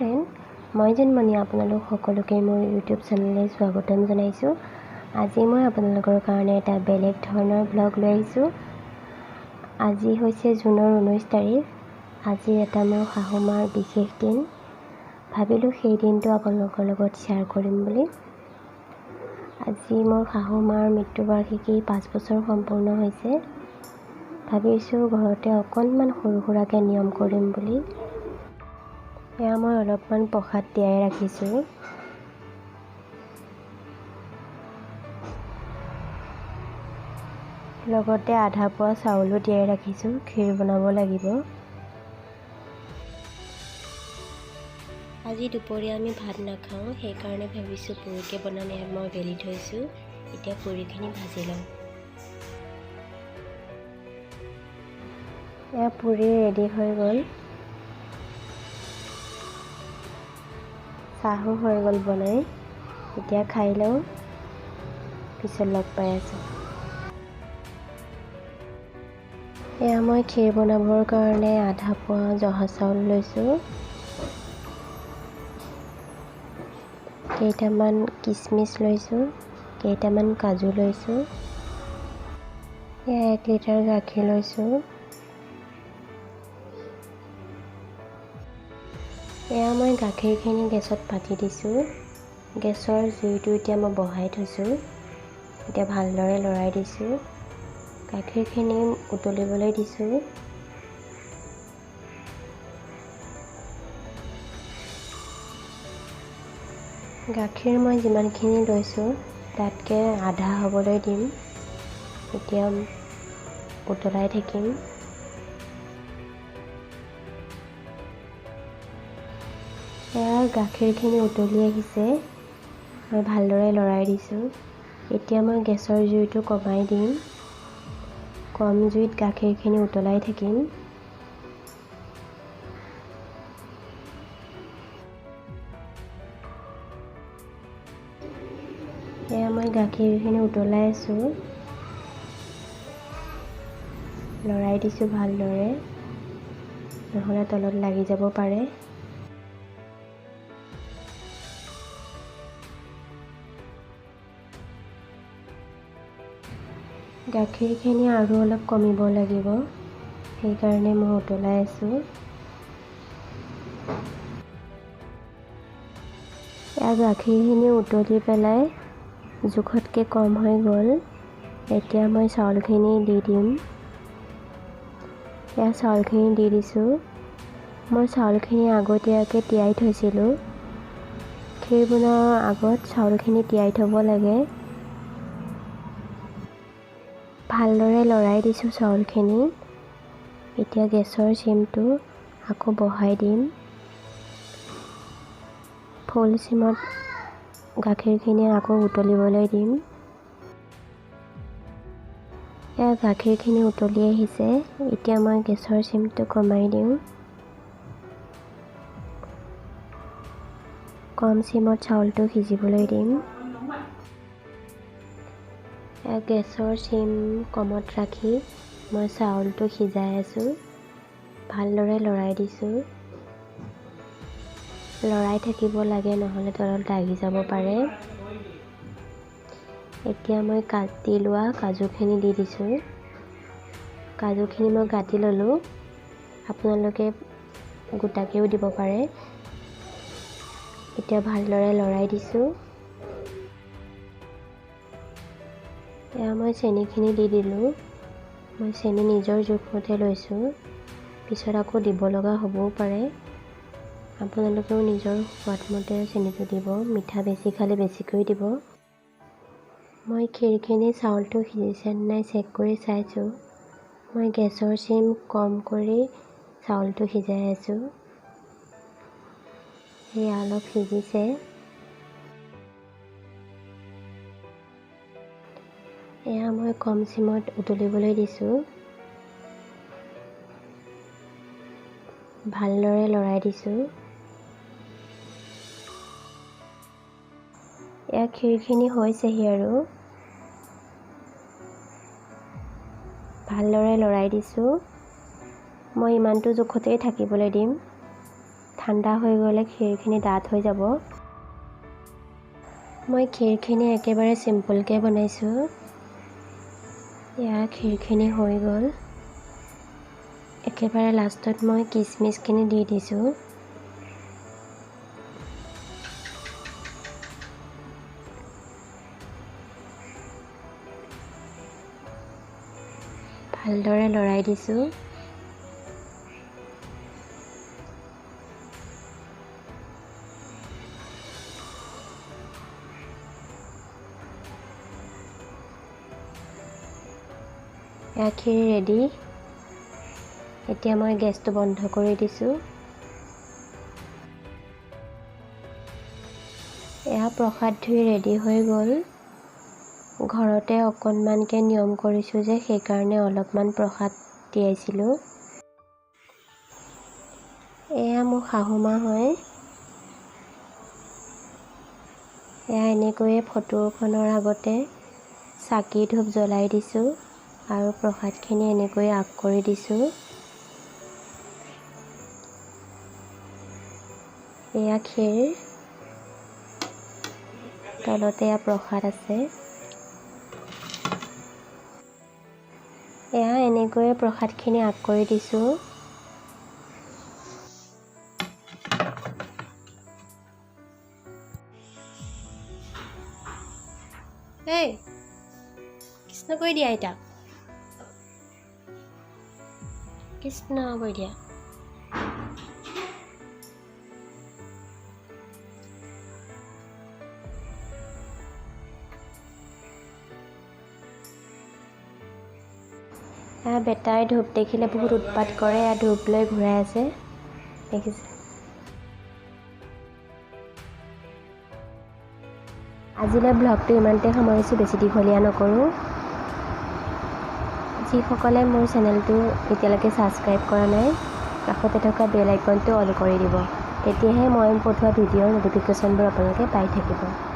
Friend, মই জন্মনি আপোনালোক সকলোকে মোৰ ইউটিউব চেনেললৈ স্বাগতম জনাইছোঁ। আজি মই আপোনালোকৰ কাৰণে এটা বেলেগ ধৰণৰ ব্লগ লৈ আহিছোঁ। আজি হৈছে জুনৰ 19 তাৰিখ। আজি এটা মোৰ শাহুমাৰ বিশেষ দিন। ভাবিলোঁ সেই দিনটো আপোনালোকৰ লগত শ্বেয়াৰ কৰিম বুলি। আজি মোৰ শাহুমাৰ মৃত্যুবাৰ্ষিকী 5 বছৰ সম্পূৰ্ণ হৈছে। ভাবিছোঁ ঘৰতে অকণমান সৰু সুৰাকৈ নিয়ম কৰিম বুলি। এয়া মই অলপমান প্ৰসাদ তিয়াই ৰাখিছোঁ। লগতে আধা পোৱা চাউলো তিয়াই ৰাখিছোঁ, ক্ষীৰ বনাব লাগিব। আজি দুপৰীয়া আমি ভাত নাখাওঁ, সেইকাৰণে ভাবিছোঁ পুৰিকে বনাম। ইয়াত মই বেলি থৈছোঁ, এতিয়া পুৰিখিনি ভাজি লওঁ। এয়া পুৰি ৰেডি হৈ গ'ল। চাহো হৈ গ'ল বনাই, এতিয়া খাই লওঁ, পিছত লগ পাই আছোঁ। এয়া মই ক্ষীৰ বনাবৰ কাৰণে আধা পোৱা জহা চাউল লৈছোঁ, কেইটামান কিচমিচ লৈছোঁ, কেইটামান কাজু লৈছোঁ। এয়া 1 লিটাৰ গাখীৰ লৈছোঁ। এয়া মই গাখীৰখিনি গেছত পাতি দিছোঁ। গেছৰ জুইটো এতিয়া মই বহাই থৈছোঁ। এতিয়া ভালদৰে লৰাই দিছোঁ। গাখীৰখিনি উতলিবলৈ দিছোঁ। গাখীৰ মই যিমানখিনি লৈছোঁ তাতকৈ আধা হ'বলৈ দিম। এতিয়া উতলাই থাকিম। এয়া গাখীৰখিনি উতলি আহিছে, মই ভালদৰে লৰাই দিছোঁ। এতিয়া মই গেছৰ জুইটো কমাই দিম। কম জুইত গাখীৰখিনি উতলাই থাকিম। এয়া মই গাখীৰখিনি উতলাই আছোঁ, লৰাই দিছোঁ ভালদৰে, নহ'লে তলত লাগি যাব পাৰে। গাখীৰখিনি আৰু অলপ কমিব লাগিব, সেইকাৰণে মই উতলাই আছোঁ। এয়া গাখীৰখিনি উতলি পেলাই জোখতকৈ কম হৈ গ'ল। এতিয়া মই চাউলখিনি দি দিম। এয়া চাউলখিনি দি দিছোঁ। মই চাউলখিনি আগতীয়াকৈ তিয়াই থৈছিলোঁ। ক্ষীৰ বনোৱাৰ আগত চাউলখিনি তিয়াই থ'ব লাগে। ভালদৰে লৰাই দিছোঁ চাউলখিনি। এতিয়া গেছৰ চিমটো আকৌ বঢ়াই দিম। ফুল চিমত গাখীৰখিনি আকৌ উতলিবলৈ দিম। এয়া গাখীৰখিনি উতলি আহিছে, এতিয়া মই গেছৰ চিমটো কমাই দিওঁ। কম চিমত চাউলটো সিজিবলৈ দিম। গেছৰ চিম কমত ৰাখি মই চাউলটো সিজাই আছোঁ। ভালদৰে লৰাই দিছোঁ। লৰাই থাকিব লাগে, নহ'লে তলত লাগি যাব পাৰে। এতিয়া মই কাটি লোৱা কাজুখিনি দি দিছোঁ। কাজুখিনি মই কাটি ল'লোঁ, আপোনালোকে গোটাকৈও দিব পাৰে। এতিয়া ভালদৰে লৰাই দিছোঁ। এয়া মই চেনিখিনি দি দিলোঁ। মই চেনি নিজৰ জোখমতে লৈছোঁ, পিছত আকৌ দিব লগা হ'বও পাৰে। আপোনালোকেও নিজৰ সোৱাদমতে চেনিটো দিব, মিঠা বেছি খালে বেছিকৈ দিব। মই ক্ষীৰখিনি চাউলটো সিজিছে নাই চেক কৰি চাইছোঁ। মই গেছৰ চিম কম কৰি চাউলটো সিজাই আছোঁ। সেয়া অলপ সিজিছে। এয়া মই কম চিমত উতলিবলৈ দিছোঁ। ভালদৰে লৰাই দিছোঁ। এয়া ক্ষীৰখিনি হৈছেহি আৰু। ভালদৰে লৰাই দিছোঁ। মই ইমানটো জোখতেই থাকিবলৈ দিম। ঠাণ্ডা হৈ গ'লে ক্ষীৰখিনি ডাঠ হৈ যাব। মই ক্ষীৰখিনি একেবাৰে চিম্পুলকৈ বনাইছোঁ। এয়া ক্ষীৰখিনি হৈ গ'ল। একেবাৰে লাষ্টত মই কিচমিচখিনি দি দিছোঁ। ভালদৰে লৰাই দিছোঁ। এয়া ক্ষীৰ ৰেডি। এতিয়া মই গেছটো বন্ধ কৰি দিছোঁ। এয়া প্ৰসাদ ধুই ৰেডি হৈ গ'ল। ঘৰতে অকণমানকৈ নিয়ম কৰিছোঁ যে সেইকাৰণে অলপমান প্ৰসাদ তিয়াইছিলোঁ। এয়া মোৰ শাহুমা হয়। এয়া এনেকৈয়ে ফটোখনৰ আগতে চাকি ধূপ জ্বলাই দিছোঁ আৰু প্ৰসাদখিনি এনেকৈ আগ কৰি দিছোঁ। এয়া ক্ষীৰ, তলতে এয়া প্ৰসাদ আছে। এয়া এনেকৈয়ে প্ৰসাদখিনি আগ কৰি দিছোঁ। এই কৃষ্ণ কৈ দিয়া আইতাক, কৃষ্ণ কৈ দিয়া। বেটাই ধূপ দেখিলে বহুত উৎপাত কৰে। ধূপ লৈ ঘূৰাই আছে, দেখিছে। আজিলৈ ব্লগটো ইমানতে সামৰিছোঁ, বেছি দীঘলীয়া নকৰোঁ। যিসকলে মোৰ চেনেলটো এতিয়ালৈকে ছাবস্ক্ৰাইব কৰা নাই, কাষতে থকা বেল আইকনটো অন কৰি দিব। তেতিয়াহে মই পঠোৱা ভিডিঅ'ৰ ন'টিফিকেশ্যনবোৰ আপোনালোকে পাই থাকিব।